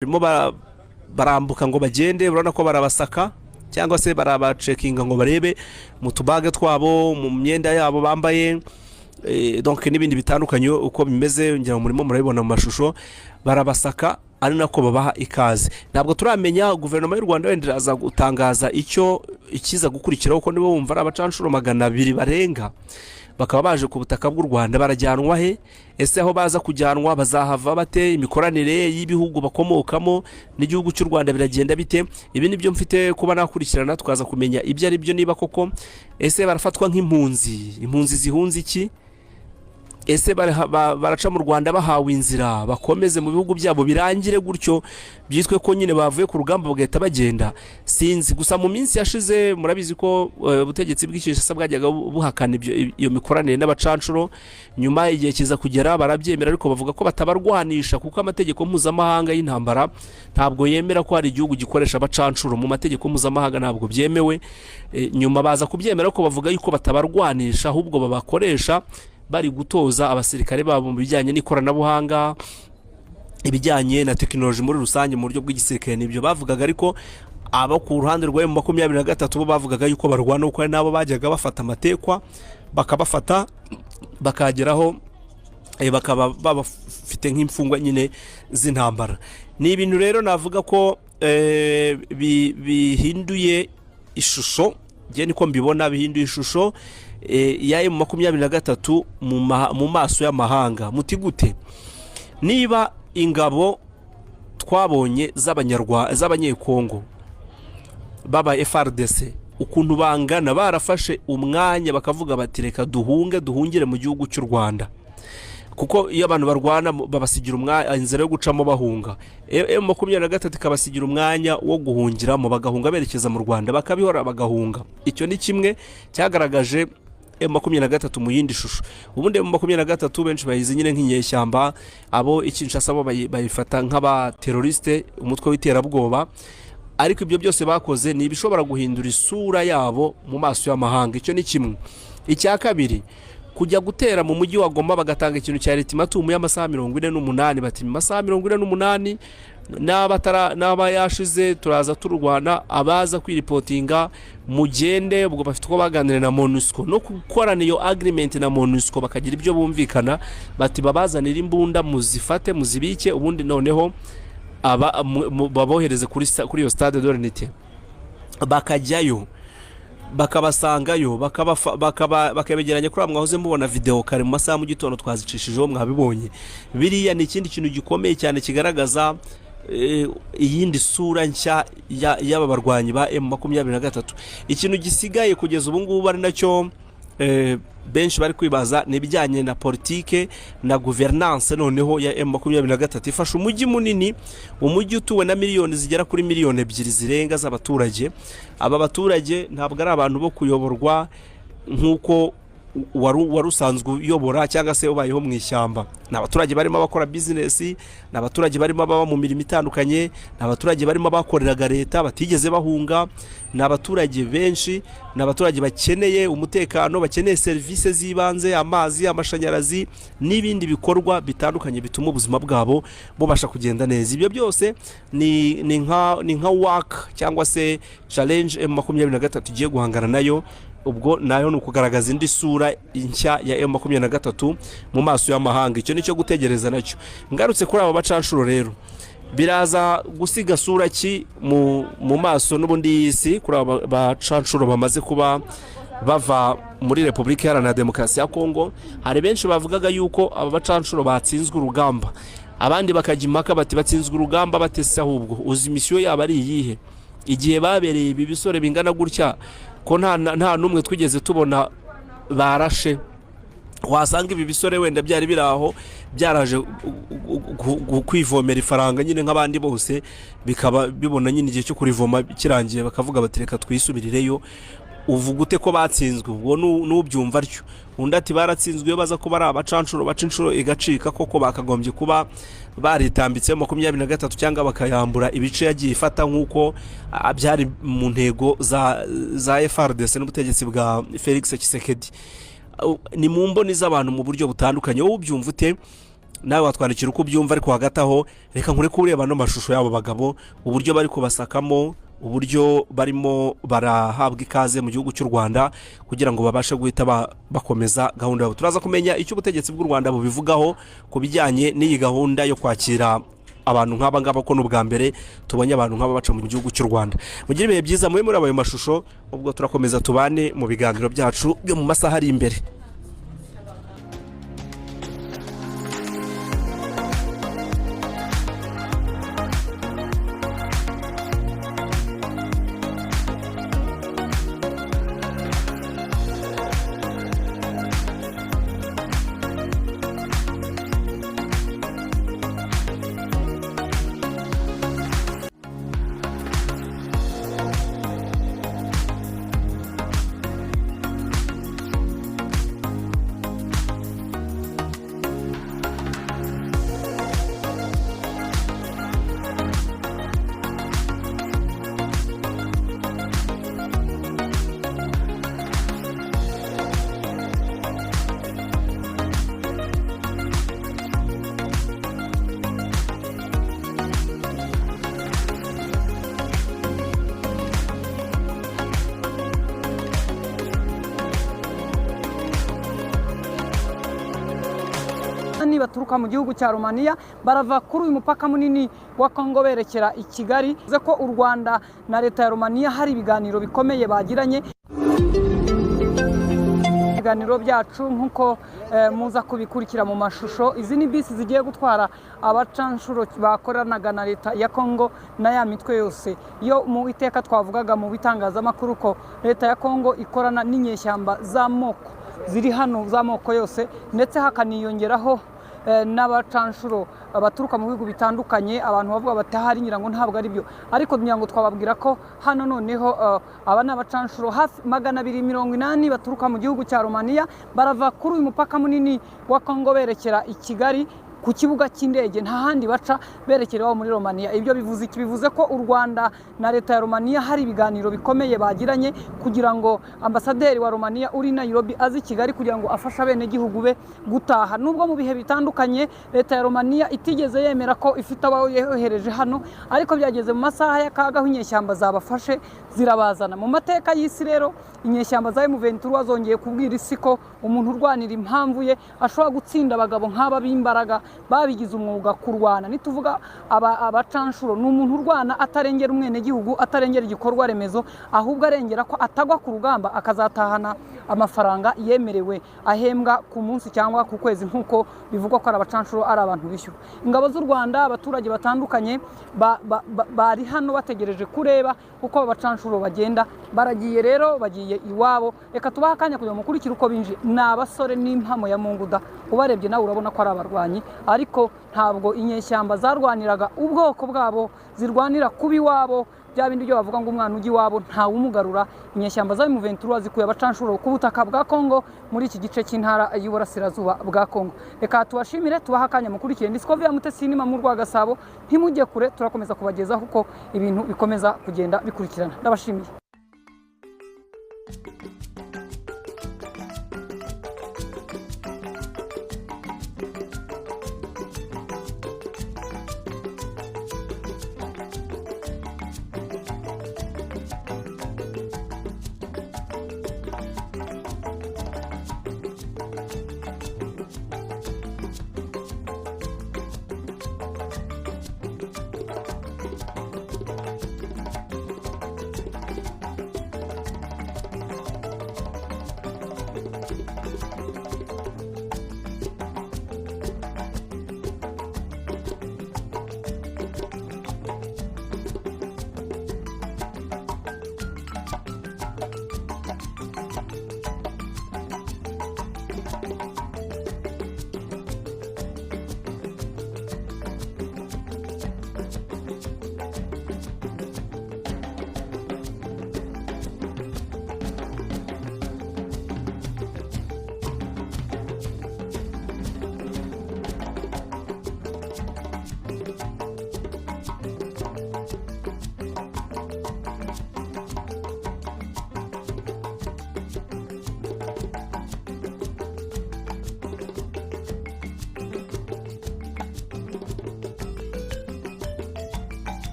barimo barambuka ngo bagende urabona ko barabasaka cyangwa se barabacekinga ngo barebe mu tubage twabo mu myenda yabo bambaye donc n'ibindi bitandukanye uko bimeze ngira umurimo murabibona mu mashusho barabasaka ari nako babaha ikaze. Ntabwo turamenya guverinoma y'u Rwanda wenda aza gutangaza icyo ikiza gukurikiraho ko nibo bumva abacanshuro 200 barenga bakaba baje ku butaka bw'u Rwanda barajyanwa he, ese aho baza kujyanwa bazahava bate, imikoranire y'ibihugu bakomokamo n'igihugu cy'u Rwanda biragenda bite. Ibi nibyo mfite kuba nakurikirana tukaza kumenya ibyo ari byo niba koko ese barafatwa nk'impunzi zihunze iki, ese baraca mu Rwanda bahawe inzira bakomeze mu bihugu byabo birangire gutyo byitwe ko nyine bavuye ku rugamba bagahita bagenda. Sinzi gusa mu minsi yashize murabizi ko ubutegetsi bw'Kinshasa bwajyaga buhakana iyo mikoranire n'abacanshuro, nyuma igihe kiza kugera barabyemera ariko bavuga ko batabarwanisha kuko amategeko mpuzamahanga y'intambara ntabwo yemera ko hari igihugu gikoresha abacanshuro, mu mategeko mpuzamahanga ntabwo byemewe. Nyuma baza kubyemera ko bavuga yuko batabarwanisha ahubwo babakoresha bari gutoza abasirikare babo mu bijyanye n'ikoranabuhanga, ibijyanye na tekinoloji muri rusange mu buryo bw'igisirikare. Nibyo bavugaga, ariko abo ku ruhande rwa M23 bo bavugaga yuko barwana uko ari nabo bajyaga bafata amatekwa bakabafata bakageraho bakaba babafite nk'imfungwa nyine z'intambara. Ni ibintu rero navuga ko bihinduye ishusho, je niko mbibona bihinduye ishusho ya M23 mu maso y'amahanga. Muti gute? Niba ingabo twabonye z'abanyekongo baba FRDC ukuntu bangana barafashe umwanya bakavuga bati reka duhungire mu gihugu cy'u Rwanda, kuko iyo abantu barwana babasigira umwanya inzira yo gucamo bahunga, M23 ikabasigira umwanya wo guhungiramo bagahunga berekeza mu Rwanda bakabihora bagahunga. Icyo ni kimwe cyagaragaje M23 mu yindi shusho. Ubundi M23 benshi bayizi nyine nk'inyeshyamba, abo Kinshasa bo bayifata nk'aba terroriste, umutwe w'iterabwoba, ariko ibyo byose bakoze ni ibishobora guhindura isura yabo mu maso y'amahanga. Icyo ni kimwe. Icya kabiri, kujya gutera mu mujyi wa Goma bagatanga ikintu cya ultimatum y'amasaha 48, bati mu masaha 48 n'aba yashize turaza turwana, abaza kwiripotinga mugende. Ubwo bafite uko baganira na MONUSCO no gukorana iyo agreement na MONUSCO bakagira ibyo bumvikana, bati babazanira imbunda muzifate muzibike, ubundi noneho babohereze kuri iyo stade de l'Unité bakajyayo bakabasangayo bakabegeranya kuri mwahoze mubona video kare mu masaha mu gitondo twazicishijeho mwabibonye. Biriya ni ikindi kintu gikomeye cyane kigaragaza iyindi sura nshya y'aba barwanyi ba M23. Ikintu gisigaye kugeza ubu ngubu ari nacyo benshi bari kwibaza nibijyanye na politike na governance noneho ya M23 ifasha umujyi munini, umujyi utuwe na miliyoni zigera kuri miliyoni 2 zirenga z'abaturage. Aba baturage ntabwo ari abantu bo kuyoborwa nkuko warusanzwe uyobora cyangwa se ubayeho mu ishyamba. N'abaturage barimo bakora business, n'abaturage barimo baba mu mirimo itandukanye, n'abaturage barimo bakoreraga leta batigeze bahunga, n'abaturage benshi, n'abaturage bakeneye umutekano, bakeneye services z'ibanze, amazi, amashanyarazi n'ibindi bikorwa bitandukanye bituma ubuzima bwabo bubasha kugenda neza. Ibyo byose ni nka work cyangwa se challenge M23 tugiye guhangana nayo. Ubwo nayo nukugaragaza indi sura inshya ya M23 mu maso y'amahanga. Icyo nicyo gutegereza nacyo. Ngarutse kuri aba bacanshuro rero, biraza gusiga sura ki mu maso n'ubundi y'isi kuri aba bacanshuro bamaze kuba bava muri Repubulika Iharanira Demokarasi ya Kongo. Hari benshi bavugaga yuko aba bacanshuro batsinzwe urugamba, abandi bakajya impaka bati batsinzwe urugamba batese, ahubwo uzi misiyo yaba ari iyihe igihe babereye ibi bisore bingana gutya ko nta numwe twigeze tubona barashe. Wasanga ibi bisore wenda byari biraho byaraje kwivomera ifaranga nyine nk'abandi bose, bikaba bibona nyine igihe cyo kurivoma kirangiye bakavuga bati reka twisubirireyo. Uvuga ute ko batsinzwe? Ubwo n'ubyumva atyo. Undi ati baratsinzwe iyo baza ko bari abacanshuro bacinshuro igacika koko bakagombye kuba baritambitse 23 cyangwa bakayambura ibice yagiye ifata nkuko byari mu ntego za FRDC n'ubutegetsi bwa Felix Tshisekedi. Ni mu mboni z'abantu mu buryo butandukanye. Wowe ubyumva ute? nawe watwandikira uko ubyumva, ariko hagati aho reka nkure kureba no mashusho y'abo bagabo, uburyo bari kubasakamo, uburyo barimo barahabwa ikaze mu gihugu cy'u Rwanda kugira ngo babashe guhita bakomeza gahunda yabo. Turaza kumenya icyo ubutegetsi bw'u Rwanda bubivugaho ku bijyanye n'iyi gahunda yo kwakira abantu nk'aba ngaba, ko n'ubwa mbere tubonye abantu nk'aba baca mu gihugu cy'u Rwanda. Mugire ibihe byiza muri ayo mashusho, ubwo turakomeza tubane mu biganiro byacu byo mu masaha ari imbere. Baturuka mu gihugu cya Romania barava kuri uyu mupaka munini wa Kongo berekera i Kigali, ze ko u Rwanda na leta ya Romania hari ibiganiro bikomeye bagiranye. Ibiganiro byacu nkuko muza kubikurikira mu mashusho, izi ni bisi zigiye gutwara abacanshuro bakoranaga na leta ya Kongo na ya mitwe yose. Iyo mu iteka twavugaga mu bitangazamakuru ko leta ya Kongo ikorana n'inyeshyamba z'amoko ziri hano z'amoko yose, ndetse hakaniyongeraho n'abacanshuro baturuka mu bihugu bitandukanye. Abantu bavuga batahari ngira ngo ntabwo ari byo, ariko ngira ngo twababwira ko hano noneho aba n'abacanshuro hafi 280 baturuka mu gihugu cya Romania barava kuri uyu mupaka munini wa Kongo berekera i Kigali ku kibuga cy'indege, nta handi baca berekeraho muri Romania. Ibyo bivuze iki? Bivuze ko u Rwanda na leta ya Romania hari ibiganiro bikomeye bagiranye kugira ngo ambasaderi wa Romania uri Nairobi azi Kigali kugira ngo afashe bene gihugu be gutaha. Nubwo mu bihe bitandukanye leta ya Romania itigeze yemera ko ifite abo yohereje hano, ariko byageze mu masaha y'akaga inyeshyamba zabafashe zirabazana. Mu mateka y'isi rero inyeshyamba za M23 zongeye kubwira isi ko umuntu urwanira impamvu ye ashobora gutsinda abagabo nk'aba b'imbaraga babigize umwuga kurwana. Nituvuga abacanshuro ni umuntu urwana atarengera umwene gihugu, atarengera igikorwa remezo, ahubwo arengera ko atagwa ku rugamba akazatahana amafaranga yemerewe ahembwa ku munsi cyangwa ku kwezi, nkuko bivugwa ko abacanshuro ari abantu bishyura. Ingabo z'u Rwanda, abaturage batandukanye bari hano bategereje kureba uko abacanshuro bagenda. Baragiye rero, bagiye iwabo. Reka tubaha akanya kugira ngo mukurikire uko binjiye. Ni abasore n'impamo ya Munguda, ubarebye nawe urabona ko ari abarwanyi, ariko ntabwo inyeshyamba zarwaniraga ubwoko bwabo, zirwanira kubi iwabo. Bya bindi byo bavuga ngo umwana ujya iwabo ntawe umugarura. Inyeshyamba za M23 zikuye abacanshuro ku butaka bwa Kongo muri iki gice cy'intara y'uburasirazuba bwa Kongo. Reka tubashimire, tubaha akanya mukurikire. Ndiskovia Mutesinima mu Rwagasabo, ntimujye kure, turakomeza kubagezaho uko ibintu bikomeza kugenda bikurikirana. Ndabashimiye.